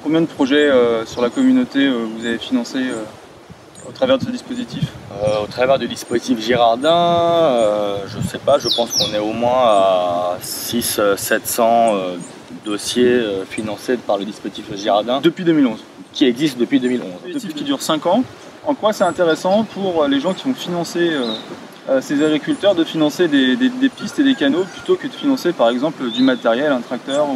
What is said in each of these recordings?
Combien de projets sur la communauté vous avez financé au travers de ce dispositif? Au travers du dispositif Girardin, je ne sais pas, je pense qu'on est au moins à 600-700 dossiers financés par le dispositif Girardin. Depuis 2011. Qui existe depuis 2011. Un dispositif qui dure 5 ans. En quoi c'est intéressant pour les gens qui vont financer ces agriculteurs de financer des pistes et des canaux plutôt que de financer par exemple du matériel, un tracteur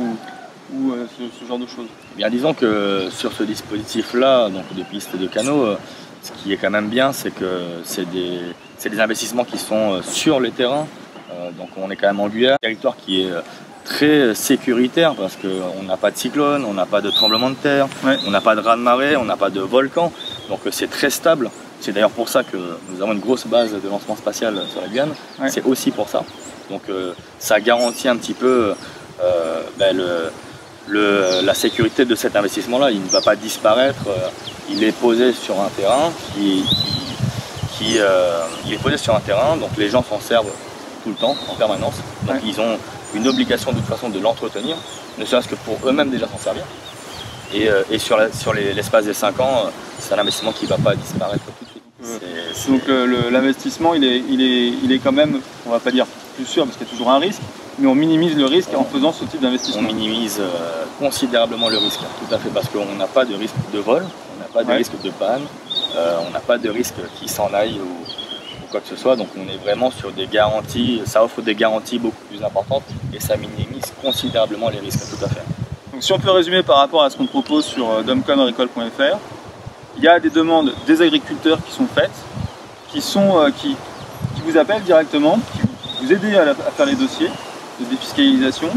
ou ce genre de choses? Eh bien, disons que sur ce dispositif-là, donc de pistes et de canaux, ce qui est quand même bien, c'est que c'est des investissements qui sont sur les terrains. Donc on est quand même en Guyane, un territoire qui est très sécuritaire parce qu'on n'a pas de cyclone, on n'a pas de tremblement de terre, ouais. On n'a pas de raz-de-marée, on n'a pas de volcan. Donc c'est très stable. C'est d'ailleurs pour ça que nous avons une grosse base de lancement spatial sur la Guyane. Ouais. C'est aussi pour ça. Donc ça garantit un petit peu la sécurité de cet investissement-là. Il ne va pas disparaître. Il est posé sur un terrain il est posé sur un terrain, donc les gens s'en servent tout le temps, en permanence. Donc ouais. Ils ont une obligation de toute façon de l'entretenir, ne serait-ce que pour eux-mêmes déjà s'en servir. Et sur l'espace des 5 ans, c'est un investissement qui ne va pas disparaître tout de suite. Donc l'investissement, il est quand même, on ne va pas dire plus sûr parce qu'il y a toujours un risque, mais on minimise le risque en faisant ce type d'investissement. On minimise considérablement le risque, tout à fait, parce qu'on n'a pas de risque de vol, on n'a pas de risque de panne, on n'a pas de risque qu'il s'en aille ou quoi que ce soit, donc on est vraiment sur des garanties, ça offre des garanties beaucoup plus importantes et ça minimise considérablement les risques, tout à fait. Donc si on peut résumer par rapport à ce qu'on propose sur domcomagricole.fr, il y a des demandes des agriculteurs qui sont faites, qui vous appellent directement, qui vous aident à faire les dossiers de défiscalisation,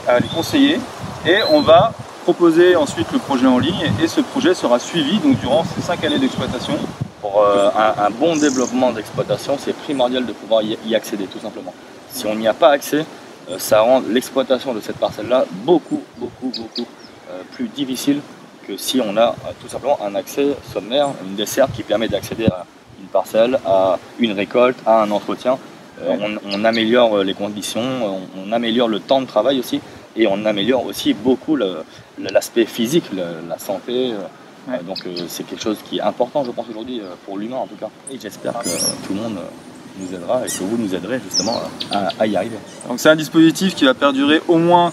à les conseiller, et on va proposer ensuite le projet en ligne et ce projet sera suivi donc, durant ces 5 années d'exploitation. Pour un bon développement d'exploitation, c'est primordial de pouvoir y accéder tout simplement. Si on n'y a pas accès, ça rend l'exploitation de cette parcelle-là beaucoup plus difficile que si on a tout simplement un accès sommaire, une desserte qui permet d'accéder à une parcelle, à une récolte, à un entretien. On améliore les conditions, on améliore le temps de travail aussi et on améliore aussi beaucoup l'aspect physique, la santé. Ouais. Donc c'est quelque chose qui est important, je pense, aujourd'hui pour l'humain en tout cas. Et j'espère que tout le monde nous aidera et que vous nous aiderez justement à y arriver. Donc c'est un dispositif qui va perdurer au moins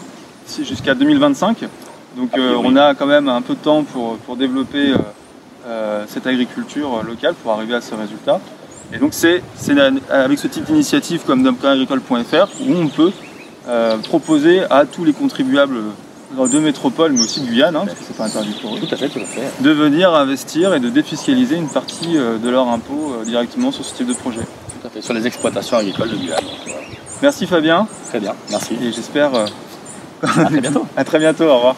jusqu'à 2025. Donc on a quand même un peu de temps pour développer cette agriculture locale pour arriver à ce résultat. Et donc c'est avec ce type d'initiative comme domcomagricole.fr où on peut proposer à tous les contribuables de métropole, mais aussi de Guyane, parce que c'est pas interdit pour eux, tout à fait. De venir investir et de défiscaliser une partie de leur impôt directement sur ce type de projet. Tout à fait, sur les exploitations agricoles de Guyane. Merci Fabien. Très bien, merci. Et j'espère à très bientôt. À très bientôt, au revoir.